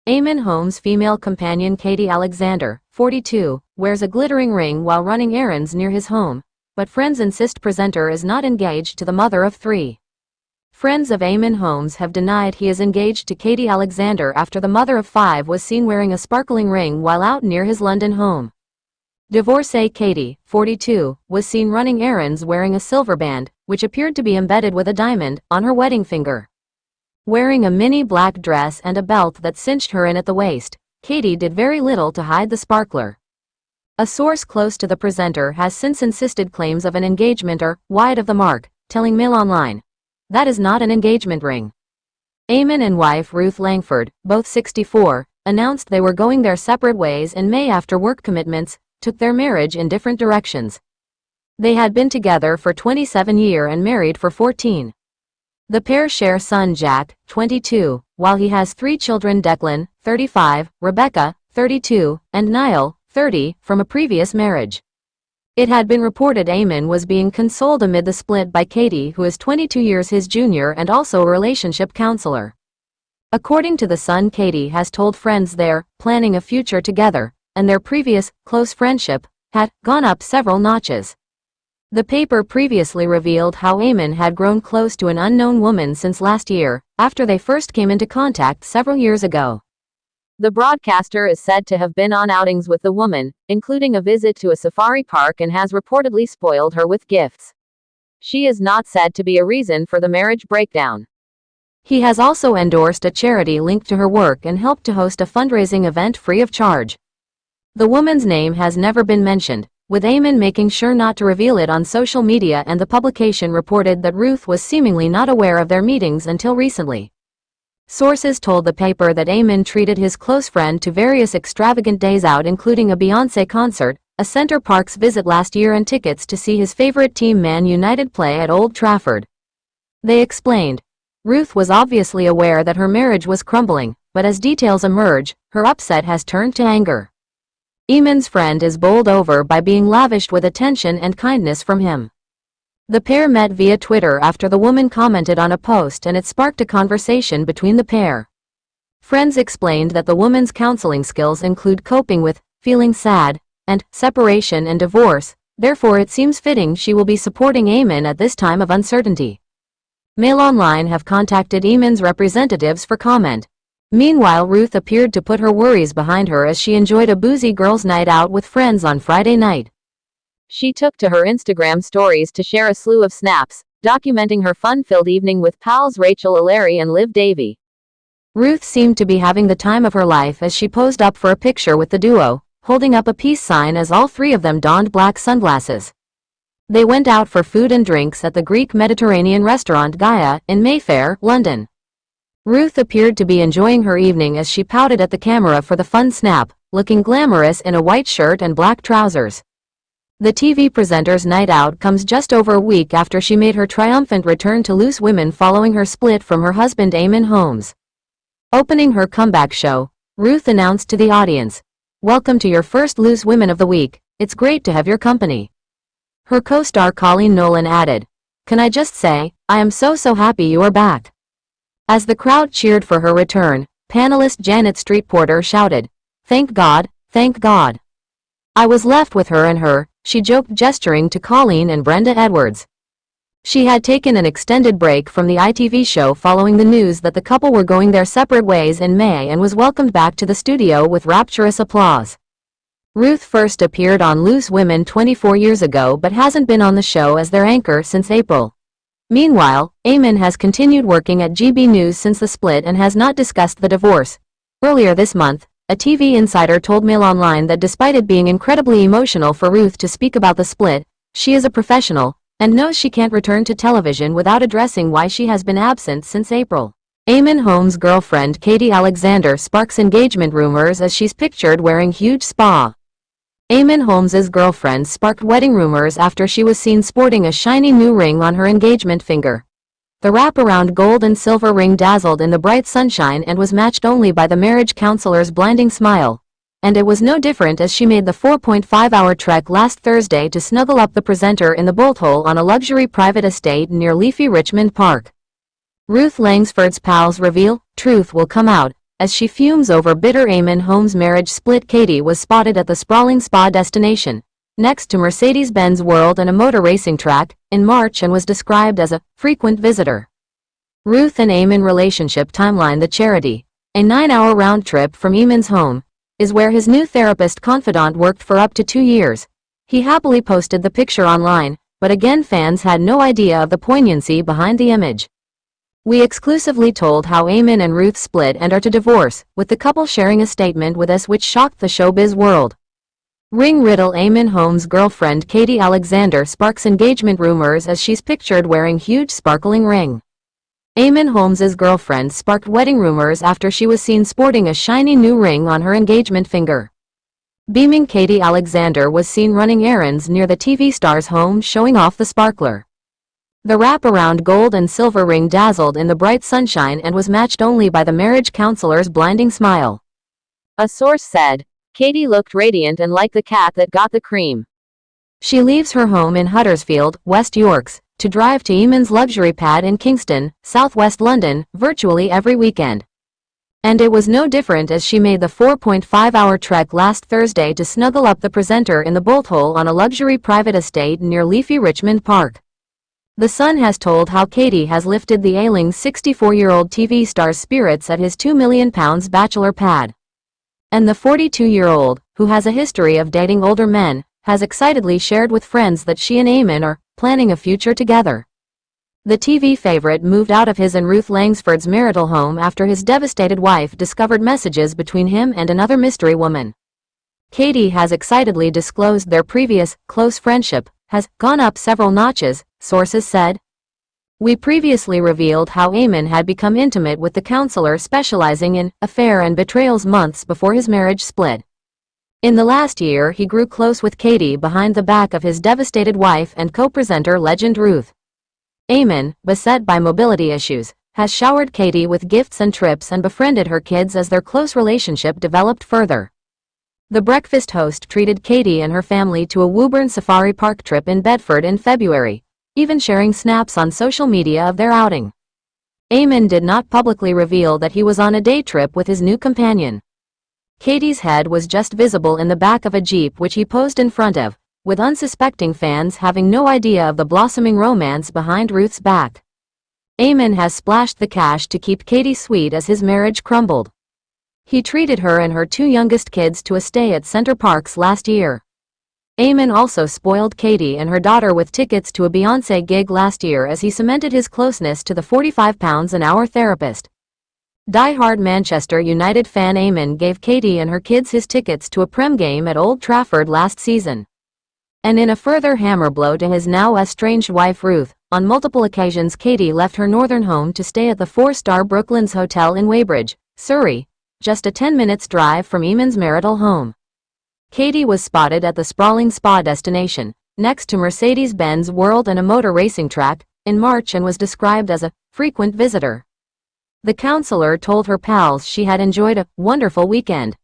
Eamon Holmes' female companion Katie Alexander, 42, wears a glittering ring while running errands near his home, but friends insist presenter is not engaged to the mother of 3. Friends of Eamon Holmes have denied he is engaged to Katie Alexander after the mother of 5 was seen wearing a sparkling ring while out near his London home. Divorcee Katie, 42, was seen running errands wearing a silver band, which appeared to be embedded with a diamond, on her wedding finger. Wearing a mini black dress and a belt that cinched her in at the waist, Katie did very little to hide the sparkler. A source close to the presenter has since insisted claims of an engagement are wide of the mark, telling Mail Online, "That is not an engagement ring." Eamon and wife Ruth Langford, both 64, announced they were going their separate ways in May after work commitments took their marriage in different directions. They had been together for 27 years and married for 14. The pair share son Jack, 22, while he has 3 children: Declan, 35, Rebecca, 32, and Niall, 30, from a previous marriage. It had been reported Eamon was being consoled amid the split by Katie, who is 22 years his junior and also a relationship counselor. According to The Sun, Katie has told friends they're planning a future together, and their previous, close friendship had gone up several notches. The paper previously revealed how Eamon had grown close to an unknown woman since last year, after they first came into contact several years ago. The broadcaster is said to have been on outings with the woman, including a visit to a safari park, and has reportedly spoiled her with gifts. She is not said to be a reason for the marriage breakdown. He has also endorsed a charity linked to her work and helped to host a fundraising event free of charge. The woman's name has never been mentioned, with Eamon making sure not to reveal it on social media, and the publication reported that Ruth was seemingly not aware of their meetings until recently. Sources told the paper that Eamon treated his close friend to various extravagant days out, including a Beyoncé concert, a Center Parcs visit last year, and tickets to see his favorite team Man United play at Old Trafford. They explained, Ruth was obviously aware that her marriage was crumbling, but as details emerge, her upset has turned to anger. Eamon's friend is bowled over by being lavished with attention and kindness from him. The pair met via Twitter after the woman commented on a post, and it sparked a conversation between the pair. Friends explained that the woman's counseling skills include coping with feeling sad and separation and divorce, therefore it seems fitting she will be supporting Eamon at this time of uncertainty. Mail Online have contacted Eamon's representatives for comment. Meanwhile, Ruth appeared to put her worries behind her as she enjoyed a boozy girls' night out with friends on Friday night. She took to her Instagram stories to share a slew of snaps, documenting her fun-filled evening with pals Rachel O'Leary and Liv Davey. Ruth seemed to be having the time of her life as she posed up for a picture with the duo, holding up a peace sign as all 3 of them donned black sunglasses. They went out for food and drinks at the Greek Mediterranean restaurant Gaia in Mayfair, London. Ruth appeared to be enjoying her evening as she pouted at the camera for the fun snap, looking glamorous in a white shirt and black trousers. The TV presenter's night out comes just over a week after she made her triumphant return to Loose Women following her split from her husband Eamon Holmes. Opening her comeback show, Ruth announced to the audience, "Welcome to your first Loose Women of the week, it's great to have your company." Her co-star Colleen Nolan added, "Can I just say, I am so happy you are back." As the crowd cheered for her return, panelist Janet Streetporter shouted, thank God, thank God." "I was left with her and her," she joked, gesturing to Colleen and Brenda Edwards. She had taken an extended break from the ITV show following the news that the couple were going their separate ways in May, and was welcomed back to the studio with rapturous applause. Ruth first appeared on Loose Women 24 years ago but hasn't been on the show as their anchor since April. Meanwhile, Eamon has continued working at GB News since the split and has not discussed the divorce. Earlier this month, a TV insider told Mail Online that despite it being incredibly emotional for Ruth to speak about the split, she is a professional and knows she can't return to television without addressing why she has been absent since April. Eamon Holmes' girlfriend Katie Alexander sparks engagement rumors as she's pictured wearing huge spa. Eamon Holmes' girlfriend sparked wedding rumors after she was seen sporting a shiny new ring on her engagement finger. The wraparound gold and silver ring dazzled in the bright sunshine and was matched only by the marriage counselor's blinding smile. And it was no different as she made the 4.5-hour trek last Thursday to snuggle up the presenter in the bolt hole on a luxury private estate near leafy Richmond Park. Ruth Langsford's pals reveal, truth will come out, As she fumes over bitter Eamon Holmes' marriage split, Katie was spotted at the sprawling spa destination, next to Mercedes-Benz World and a motor racing track, in March and was described as a frequent visitor. Ruth and Eamon relationship timeline. The Charity, a 9-hour round trip from Eamon's home, is where his new therapist confidant worked for up to 2 years. He happily posted the picture online, but again fans had no idea of the poignancy behind the image. We exclusively told how Eamon and Ruth split and are to divorce, with the couple sharing a statement with us which shocked the showbiz world. Ring riddle. Eamon Holmes' girlfriend Katie Alexander sparks engagement rumors as she's pictured wearing huge sparkling ring. Eamon Holmes' girlfriend sparked wedding rumors after she was seen sporting a shiny new ring on her engagement finger. Beaming Katie Alexander was seen running errands near the TV star's home showing off the sparkler. The wraparound gold and silver ring dazzled in the bright sunshine and was matched only by the marriage counselor's blinding smile. A source said, "Katie looked radiant and like the cat that got the cream." She leaves her home in Huddersfield, West Yorks, to drive to Eamon's luxury pad in Kingston, southwest London, virtually every weekend. And it was no different as she made the 4.5-hour trek last Thursday to snuggle up the presenter in the bolt hole on a luxury private estate near leafy Richmond Park. The Sun has told how Katie has lifted the ailing 64-year-old TV star's spirits at his £2 million bachelor pad. And the 42-year-old, who has a history of dating older men, has excitedly shared with friends that she and Eamon are planning a future together. The TV favorite moved out of his and Ruth Langsford's marital home after his devastated wife discovered messages between him and another mystery woman. Katie has excitedly disclosed their previous close friendship has gone up several notches, sources said. We previously revealed how Eamon had become intimate with the counselor specializing in affair and betrayals months before his marriage split. In the last year, he grew close with Katie behind the back of his devastated wife and co-presenter legend Ruth. Eamon, beset by mobility issues, has showered Katie with gifts and trips and befriended her kids as their close relationship developed further. The breakfast host treated Katie and her family to a Woburn Safari Park trip in Bedford in February, even sharing snaps on social media of their outing. Eamon did not publicly reveal that he was on a day trip with his new companion. Katie's head was just visible in the back of a Jeep which he posed in front of, with unsuspecting fans having no idea of the blossoming romance behind Ruth's back. Eamon has splashed the cash to keep Katie sweet as his marriage crumbled. He treated her and her 2 youngest kids to a stay at Center Parcs last year. Eamon also spoiled Katie and her daughter with tickets to a Beyoncé gig last year as he cemented his closeness to the £45 an hour therapist. Die-hard Manchester United fan Eamon gave Katie and her kids his tickets to a Prem game at Old Trafford last season. And in a further hammer blow to his now estranged wife Ruth, on multiple occasions Katie left her northern home to stay at the 4-star Brooklands Hotel in Weybridge, Surrey, just a 10 minutes drive from Eamon's marital home. Katie was spotted at the sprawling spa destination, next to Mercedes-Benz World and a motor racing track, in March and was described as a frequent visitor. The counselor told her pals she had enjoyed a wonderful weekend.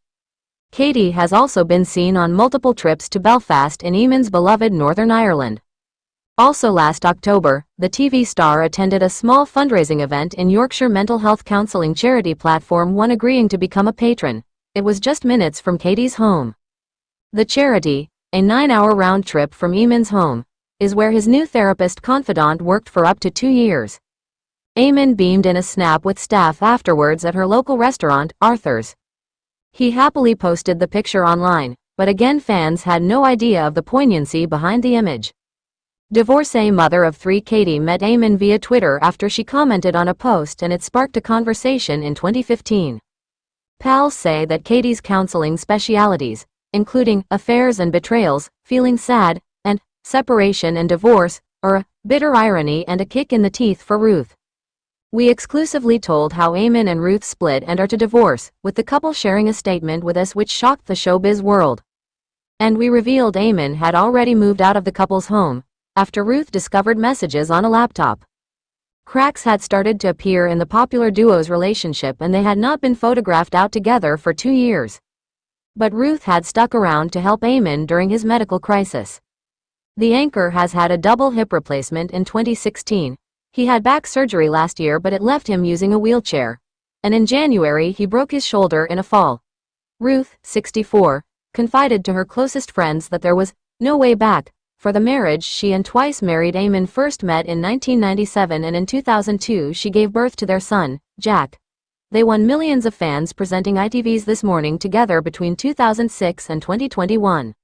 Katie has also been seen on multiple trips to Belfast in Eamon's beloved Northern Ireland. Also last October, the TV star attended a small fundraising event in Yorkshire mental health counselling charity Platform One, agreeing to become a patron. It was just minutes from Katie's home. The Charity, a 9-hour round trip from Eamon's home, is where his new therapist confidant worked for up to 2 years. Eamon beamed in a snap with staff afterwards at her local restaurant, Arthur's. He happily posted the picture online, but again fans had no idea of the poignancy behind the image. Divorcee mother of 3 Katie met Eamon via Twitter after she commented on a post and it sparked a conversation in 2015. Pals say that Katie's counseling specialities, including affairs and betrayals, feeling sad, and separation and divorce, are a bitter irony and a kick in the teeth for Ruth. We exclusively told how Eamon and Ruth split and are to divorce, with the couple sharing a statement with us which shocked the showbiz world. And we revealed Eamon had already moved out of the couple's home, after Ruth discovered messages on a laptop. Cracks had started to appear in the popular duo's relationship and they had not been photographed out together for 2 years. But Ruth had stuck around to help Eamon during his medical crisis. The anchor has had a double hip replacement in 2016. He had back surgery last year but it left him using a wheelchair. and in January he broke his shoulder in a fall. Ruth, 64, confided to her closest friends that there was no way back for the marriage. She and twice married Eamon first met in 1997, and in 2002 she gave birth to their son, Jack. They won millions of fans, presenting ITV's This Morning together between 2006 and 2021.